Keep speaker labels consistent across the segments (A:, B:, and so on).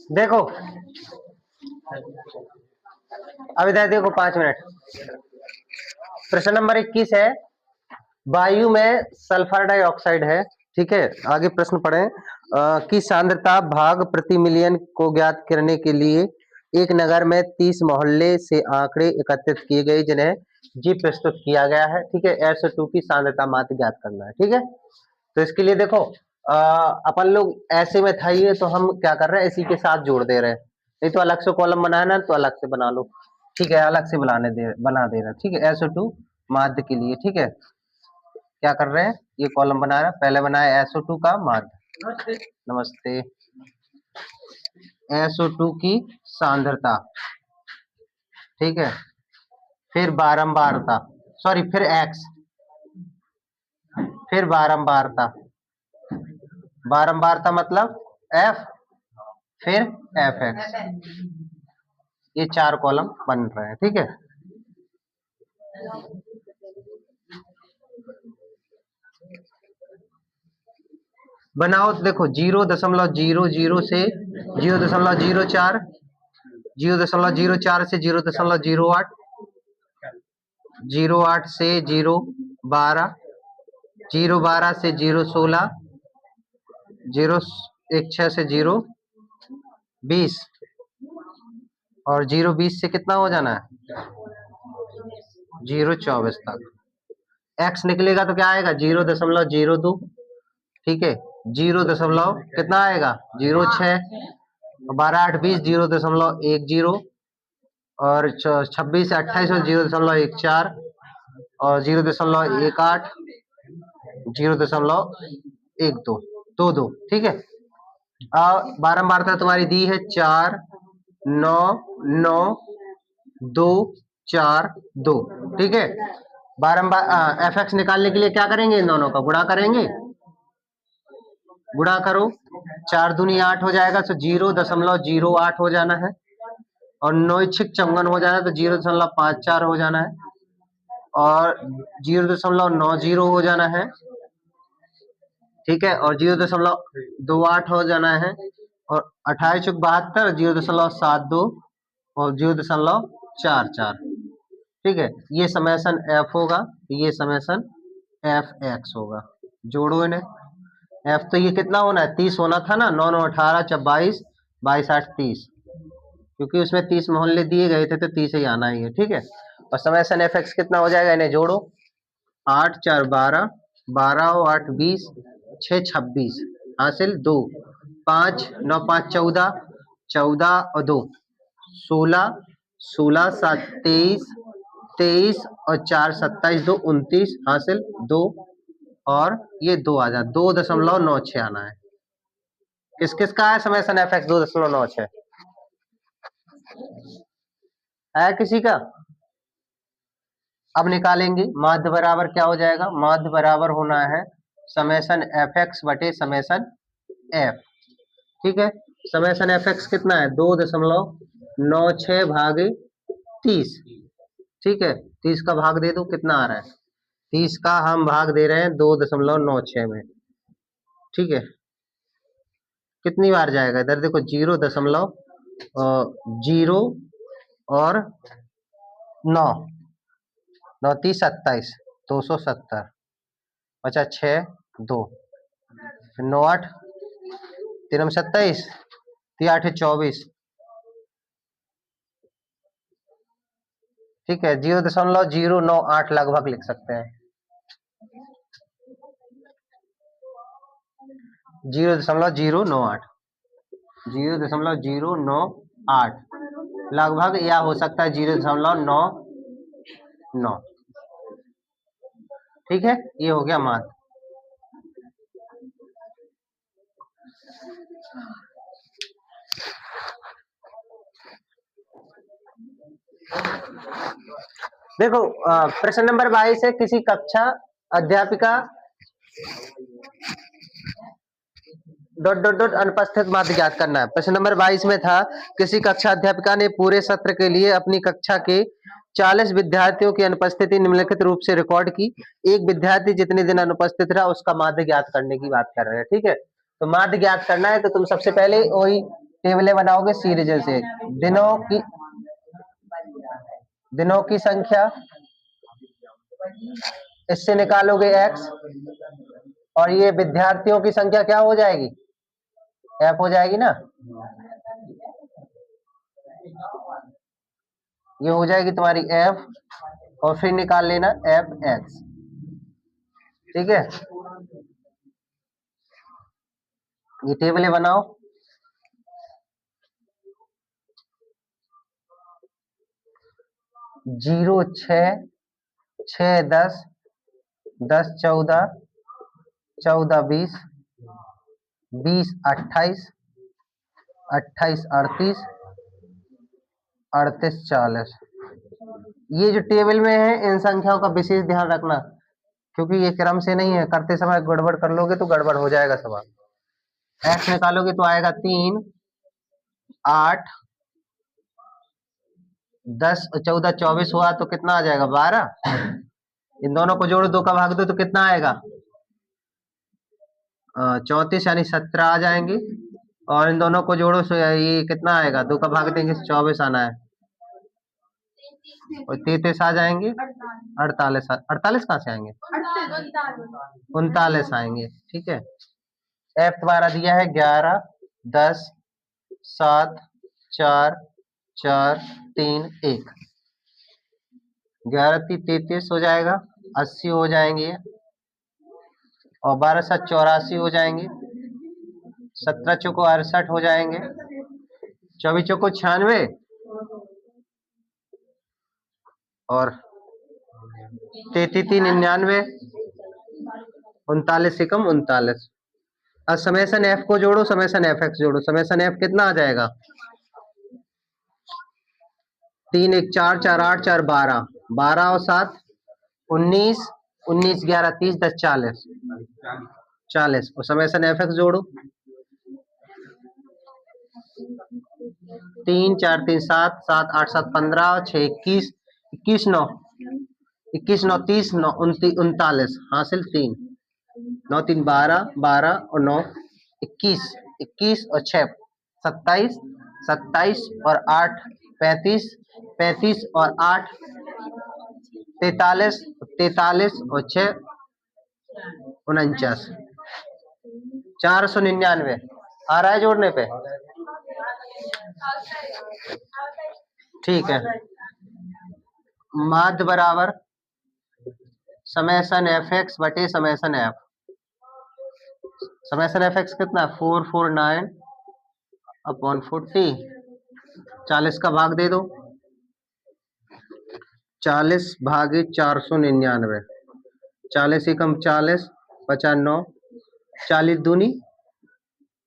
A: देखो अब इधर देखो 5 मिनट। प्रश्न नंबर 21 है, वायु में सल्फर डाइऑक्साइड है। ठीक है, आगे प्रश्न पढ़ें। की सांद्रता भाग प्रति मिलियन को ज्ञात करने के लिए एक नगर में 30 मोहल्ले से आंकड़े एकत्रित किए गए जिन्हें जी प्रस्तुत किया गया है। ठीक है, SO2 की सांद्रता मात्रा ज्ञात करना है। ठीक है, तो इसके लिए देखो अपन लोग ऐसे में था ये, तो हम क्या कर रहे हैं, इसी के साथ जोड़ दे रहे हैं। नहीं तो अलग से कॉलम बनाना तो अलग से बना लो। ठीक है, अलग से बना दे रहे हैं। ठीक है, SO2 माध्य के लिए। ठीक है, क्या कर रहे हैं, ये कॉलम बना रहे हैं। पहले बनाया SO2 का माध्य, नमस्ते, SO2 की सांद्रता। ठीक है, फिर बारंबारता, सॉरी फिर X, फिर बारंबारता, बारंबारता मतलब F, फिर FX। ये 4 कॉलम बन रहे हैं। ठीक है, बनाओ तो देखो 0.00 से 0.04, 0.04 से 0.08, 0.8 से 0.12, 0.12 से 0.16, 0.16 से 0.20 और 0.20 से कितना हो जाना है 0.24 तक। एक्स निकलेगा तो क्या आएगा 0.02। ठीक है, 0 दशमलव कितना आएगा 0.6, 12 8 20 0.10 और 26 से 28 में 0.14 और 0.18, 0.12 ठीक है। बारंबारता तुम्हारी दी है 4 9 9 2 4 2। ठीक है, बारंबार FX निकालने के लिए क्या करेंगे, इन दोनों का गुणा करेंगे। गुणा करो, 4 दूनी 8 हो जाएगा, तो 0.08 हो जाना है और 9 6 54 हो जाना है, तो 0.54 हो जाना है और 0.90 हो जाना है। ठीक है, और 0.28 हो जाना है और 28 × 72 0.72 और 0.44। ठीक है, ये समेसन F होगा, ये समेसन FX होगा। जोड़ो इन्हें। F तो ये कितना होना है 30 होना था ना, 9 9 18 22 22 8 30, क्योंकि उसमें 30 मोहल्ले दिए गए थे तो 30 ही आना ही है। ठीक है, और समेसन FX कितना हो जाएगा, इन्हें जोड़ो। 8 4 12, 12 और 8 20, 6 26 हासिल 2, 5 9 5 14, 14 और 2 16, 16 7 23, 23 और 4 27 2 29 हासिल 2 और ये 2 आ जाए, 2.96 आना है। किस किस का है समेसन FX 2.96 है किसी का। अब निकालेंगे माध्य बराबर क्या हो जाएगा, माध्य बराबर होना है समेसन FX बटे समेसन F। ठीक है, समेसन FX कितना है 2.96 भागे 30। ठीक है, 30 का भाग दे दो, कितना आ रहा है 30 का हम भाग दे रहे हैं 2.96 में। ठीक है, कितनी बार जाएगा इधर देखो 0.0 और 9 9 30 27 270 बचा 6 2 9 8 3 27 3 8 24। ठीक है, 0.098 लगभग लिख सकते हैं, 0.098 0.098 लगभग, या हो सकता है 0.99। ठीक है, ये हो गया मान। देखो प्रश्न नंबर 22 है, किसी कक्षा अध्यापिका डॉट डॉट डॉट अनुपस्थित माध्य ज्ञात करना है। प्रश्न नंबर 22 में था, किसी कक्षा अध्यापिका ने पूरे सत्र के लिए अपनी कक्षा के 40 विद्यार्थियों की अनुपस्थिति निम्नलिखित रूप से रिकॉर्ड की। एक विद्यार्थी जितने दिन अनुपस्थित रहा उसका माध्य ज्ञात करने की बात कर रहे हैं। ठीक है, तो माध्य ज्ञात करना है तो तुम सबसे पहले वही टेबलें बनाओगे सीरीज से। दिनों की संख्या, इससे निकालोगे x, और ये विद्यार्थियों की संख्या क्या हो जाएगी, f हो जाएगी ना, ये हो जाएगी तुम्हारी f, और फिर निकाल लेना fx। ठीक है, ये टेबलें बनाओ। 0 6 6 10 10 14 14 20 20 28 28 38 38 40। ये जो टेबल में है इन संख्याओं का विशेष ध्यान रखना, क्योंकि ये क्रम से नहीं है, करते समय गड़बड़ कर लोगे तो गड़बड़ हो जाएगा सवाल। x निकालोगे तो आएगा 3 8 10 14 24 हुआ तो कितना आ जाएगा 12। इन दोनों को जोड़ो, 2 का भाग दो तो कितना आएगा 34, यानी 17 आ जाएंगे। और इन दोनों को जोड़ो तो ये कितना आएगा, 2 का भाग देंगे 24 आना है, और 33 आ जाएंगे, 48 48 कहाँ से आएंगे, 39 आएंगे। ठीक है, f तुम्हारा दिया है 11 10 7 4 4 3 1। 11 33 हो जाएगा, 80 हो जाएंगे, और 12 7 84 हो जाएंगे, 17 चौको 68 हो जाएंगे, 24 चौको 96, और 33 99, 39 से कम 39। अब समेसन f को जोड़ो, समेसन fx जोड़ो, समेसन f कितना आ जाएगा 3 1 4 4 8 4 12 12 और 7 19 19 11 30 10 40 40, और समेसन fx जोड़ो, 3 4 3 7 7 8 7 15 6 21 21 9 21 9 30 9 39 हासिल 3 9 3 12 12 और 9 21 21 और 6 27 27 और 8 35 35 और 8 43 43 और 6 49 499 आ रहा है जोड़ने पे। ठीक है, माध्य बराबर समेसन fx बटे समेसन f। समेसन fx कितना है 449 अपॉन 40, 40 का भाग दे दो, 40 भागे 499, 40 ही कम 40 बचा 9, 40 दूनी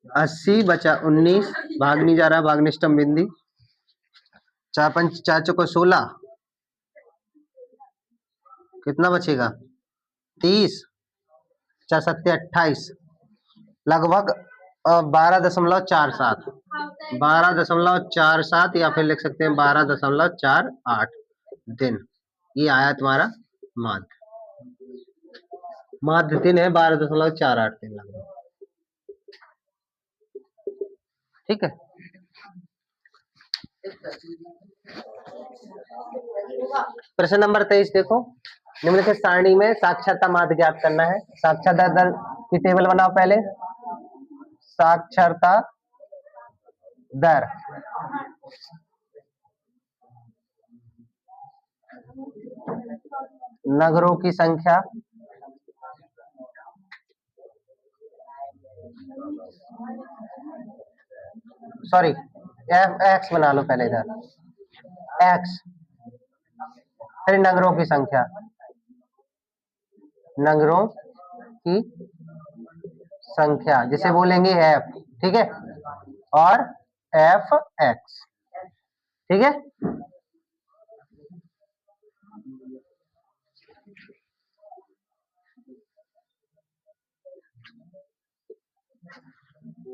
A: 80 बचा 19, भाग नहीं जा रहा, भागनिष्ठम बिंदी, 4 पंच 4 चौको 16, कितना बचेगा 30, 4 सत्ते 28, लगभग 12.47 12.47, या फिर लिख सकते हैं 12.48 दिन। ये आया तुम्हारा माध्य दिन है 12.48 दिन लगभग। ठीक है, प्रश्न नंबर 23 देखो, निम्नलिखित सारणी में साक्षरता माध्य ज्ञात करना है। साक्षरता दर की टेबल बनाओ पहले। साक्षरता दर, नगरों की संख्या, सॉरी x बना लो पहले इधर, x, फिर नगरों की संख्या, नगरों की संख्या जिसे बोलेंगे f। ठीक है, और fx। ठीक है,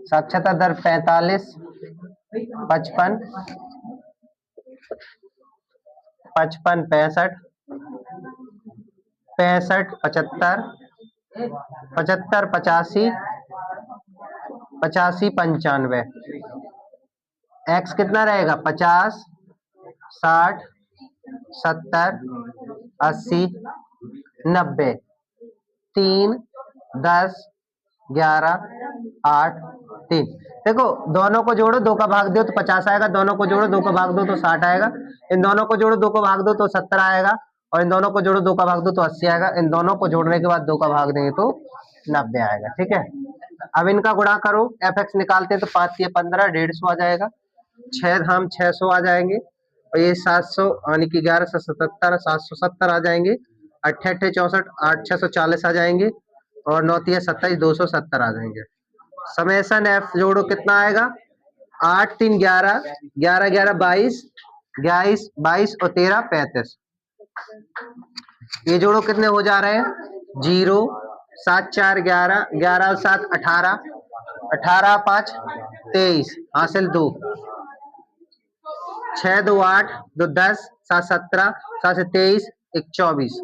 A: साक्षरता दर 45 55 55 65 65 75 75 85 85 95। एक्स कितना रहेगा 50, 60, 70, 80, 90, 3, 10, 11, 8, 3। देखो दोनों को जोड़ो, 2 का भाग दो तो 50 आएगा, दोनों को जोड़ो 2 का भाग दो तो 60 आएगा, इन दोनों को जोड़ो 2 को भाग दो तो 70 आएगा, और इन दोनों को जोड़ो 2 का भाग दो तो 80 आएगा, इन दोनों को जोड़ने के बाद 2 का भाग देंगे तो 90 आएगा। ठीक है, अब इनका गुणा करो, एफ एक्स निकालते हैं तो 5 या 15, 150 आ जाएगा, 6 धाम 600 आ जाएंगे, और ये 700 यानी कि 1177, 770 आ जाएंगे, 8 8 64, 8 640 आ जाएंगे, और 9 3 27, 270 आ जाएंगे। समेसन एफ जोड़ो कितना आएगा, 8 3 11, 11 11 22, 22 और 13 35। ये जोड़ो कितने हो जा रहे हैं, 0 7 4 11, 11 और 7 18, 18 5 23, हासिल 2, 6 2 8, 2 10, 7 17, 7 से 23, 1 24,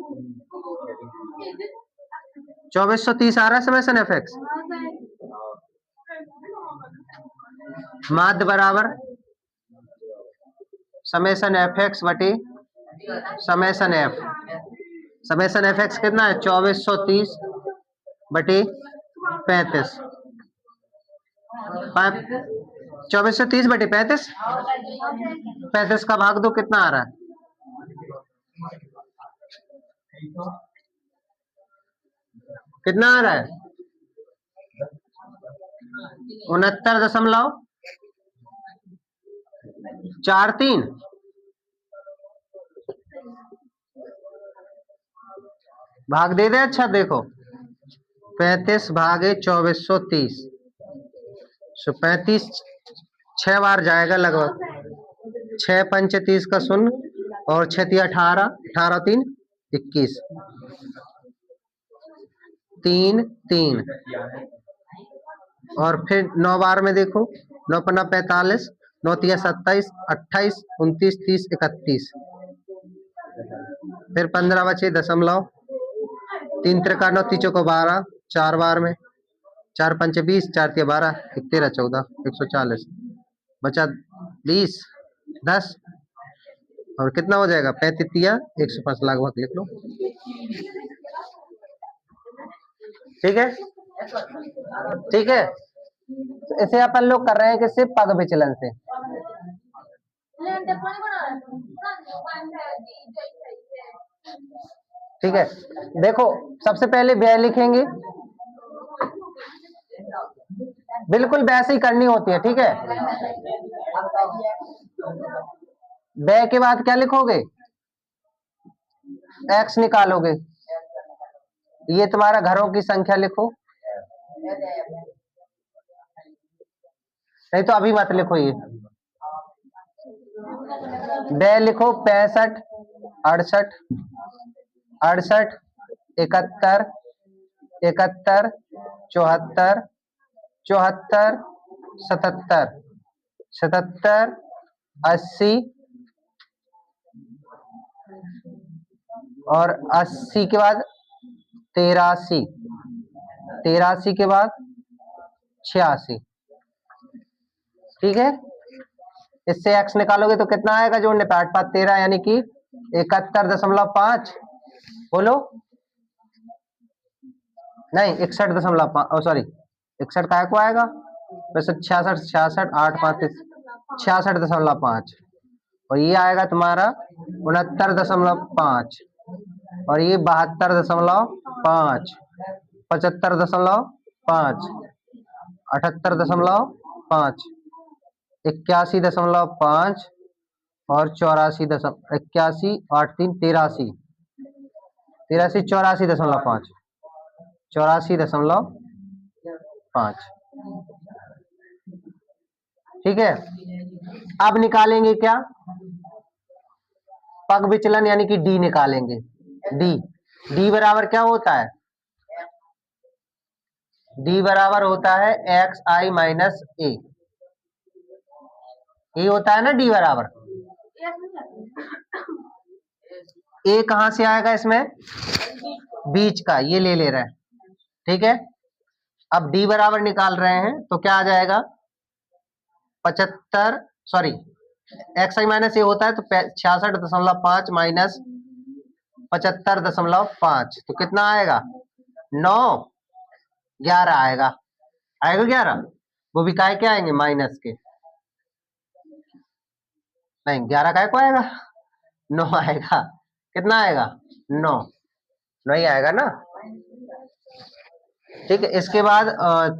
A: 2430 आ रहा है समेसन एफ एक्स। माध्य बराबर समेसन एफ एक्स बटे summation F. Summation F x कितना है, 2430 बटे 35, 2430 बटे 35, 35 का भाग दो कितना आ रहा है, कितना आ रहा है, 69.43। भाग दे दे, अच्छा देखो 35 भागे 2430, 35 6 बार जाएगा लगभग, 6 पंच 30 का 0, और 6 3 18, 18 3 21, 3 3, और फिर 9 बार में देखो, 9 पन्ना 45, 9 3 27, 28, 29 30 31, फिर 15 बचे दशमलव, 3 त्रिका 9 तीचों को 12, 4 बार में, 4 पंच 20, 4 3 12, 13 14, 140, बचा 20, 10, और कितना हो जाएगा 35 या 105 लगभग लिख लो। ठीक है, ठीक है, इसे अपन लोग कर रहे हैं कि सिर्फ पग विचलन से। ठीक है, देखो सबसे पहले व्यय लिखेंगे, बिल्कुल वैसे ही करनी होती है। ठीक है, व्यय के बाद क्या लिखोगे, एक्स निकालोगे, ये तुम्हारा घरों की संख्या लिखो, नहीं तो अभी मत लिखो, ये व्यय लिखो 65 68 68 71 71 74 74 77 77 80, और 80 के बाद 83, 83 के बाद 86। ठीक है, इससे x निकालोगे तो कितना आएगा जोड़ने पे, 8 5 13, यानी कि 71.5, बोलो नहीं 61.5, सॉरी 61 काय को आएगा, वैसे 66 66 8 5 66.5, और ये आएगा तुम्हारा 69.5, और ये 72.5, 75.5, 78.5, 81.5, और 81, 8 3 83, 83 84.5, 84.5। ठीक है, अब निकालेंगे क्या, पग विचलन यानी कि डी निकालेंगे। डी, डी बराबर क्या होता है, डी बराबर होता है एक्स आई माइनस ए, ये होता है ना डी बराबर। ए कहां से आएगा इसमें, बीच का, ये ले रहे हैं। ठीक है, अब डी बराबर निकाल रहे हैं तो क्या आ जाएगा, 75, सॉरी एक्स आई माइनस ए होता है तो 66.5 माइनस 75.5, तो कितना आएगा 9, 11 आएगा। आएगा 11, वो भी काय के आएंगे माइनस के, नहीं 11 काय को आएगा 9 आएगा। कितना आएगा 9, नहीं आएगा ना। ठीक है, इसके बाद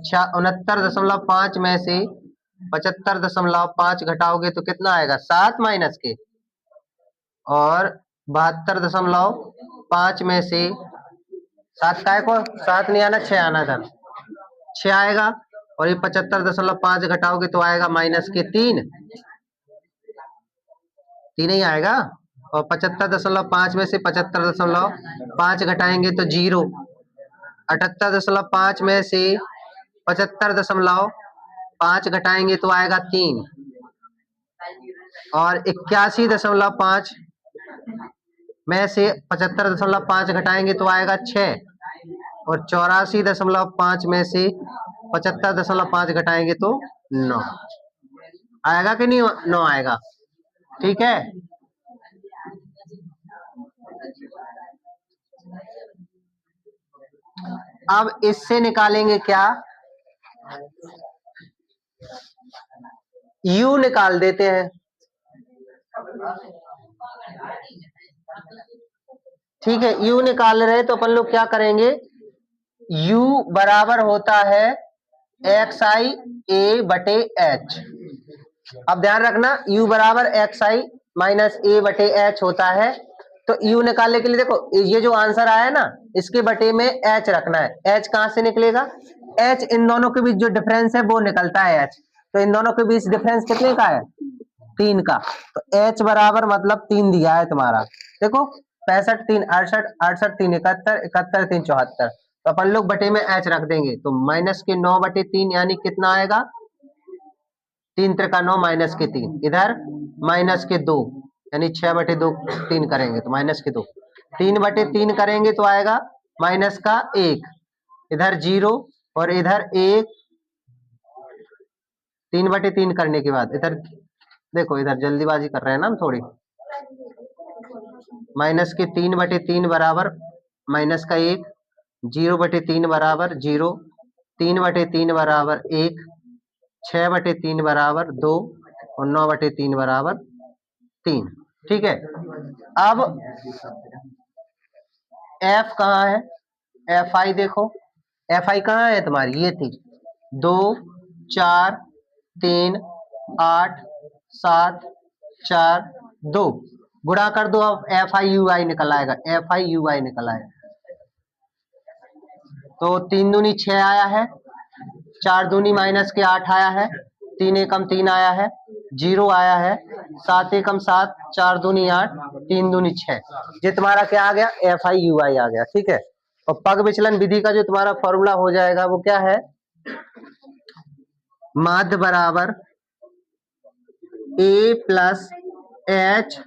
A: 69.5 में से 75.5 घटाओगे तो कितना आएगा 7 माइनस के, और 72.5 में से 7 काय को 7 नहीं आना 6 आना था, 6 आएगा। और ये 75.5 घटाओगे तो आएगा माइनस के 3 ही आएगा। और 75.5 में से 75.5 घटाएंगे तो 0। 78.5 में से 75.5 घटाएंगे तो आएगा 3। और 81.5 में से 75.5 घटाएंगे तो आएगा 6। और 84.5 में से 75.5 घटाएंगे तो 9 आएगा कि नहीं 9 आएगा। ठीक है, अब इससे निकालेंगे क्या, u निकाल देते हैं। ठीक है, u निकाल रहे तो अपन लोग क्या करेंगे, u बराबर होता है एक्स आई ए बटे एच। अब ध्यान रखना u बराबर एक्स आई माइनस ए बटे एच होता है। तो u निकालने के लिए देखो ये जो आंसर आया ना इसके बटे में h रखना है। h कहां से निकलेगा, h इन दोनों के बीच जो डिफरेंस है वो निकलता है h। तो इन दोनों के बीच डिफरेंस कितने का है 3 का। तो h बराबर मतलब 3 दिया है तुम्हारा। देखो 65 3 68 68 3 71 71 3 74। तो अपन लोग बटे में h रख देंगे तो माइनस के 9 बटे 3 यानी कितना आएगा 3 त्रिका 9 माइनस के 3, इधर माइनस के 2 यानी 6 बटे 2 3 करेंगे तो माइनस के 2, 3 बटे 3 करेंगे तो आएगा माइनस का 1, इधर 0 और इधर 1। 3 बटे 3 करने के बाद इधर देखो इधर जल्दीबाजी कर रहे हैं ना हम थोड़ी, माइनस के 3 बटे 3 बराबर माइनस का 1, 0 बटे 3 बराबर 0, 3 बटे 3 बराबर 1, 6 बटे 3 बराबर 2 और 9 बटे 3 बराबर 3। ठीक है, अब f कहाँ है, एफ आई देखो, एफ आई कहाँ है तुम्हारी, ये थी 2 4 3 8 7 4 2, गुणा कर दो। अब एफ आई यू आई निकल आएगा, एफ आई यू आई निकल आएगा। तो 3 दूनी 6 आया है, 4 दूनी माइनस के 8 आया है, 3 एकम 3 आया है, 0 आया है, 7 एकम 7, 4 दूनी 8, 3 दूनी 6। ये तुम्हारा क्या आ गया एफ आई यू आई आ गया। ठीक है, और पग विचलन विधि का जो तुम्हारा फॉर्मूला हो जाएगा वो क्या है, माध्य बराबर A plus H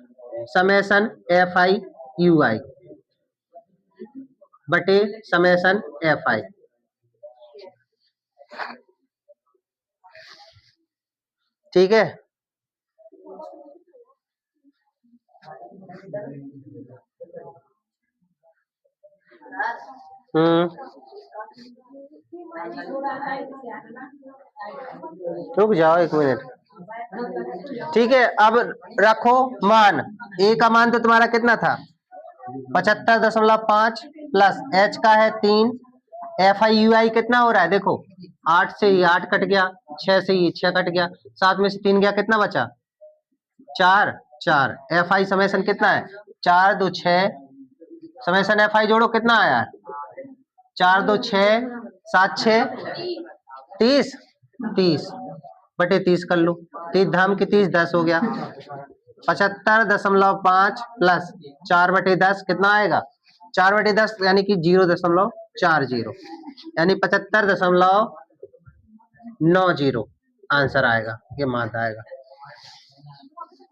A: summation F I U I बटे समेसन एफ आई। ठीक है, रुक जाओ 1 मिनट। ठीक है, अब रखो मान, ए का मान तो तुम्हारा कितना था 75.5 प्लस एच का है 3, एफ आई यू आई कितना हो रहा है देखो 8 से ये 8 कट गया, 6 से ये 6 कट गया, 7 में से 3 गया, कितना बचा 4 4। एफ आई समेसन कितना है 4 2 6, समेसन एफ आई जोड़ो कितना आया है 4 2 6 7 6 30 30 बटे 30 कर लो, 30 धाम की 30 10 हो गया। 75.5 प्लस 4 बटे 10 कितना आएगा 4 बटे 10 यानी कि 0.40 यानी 75.90 आंसर आएगा, ये माध्य आएगा।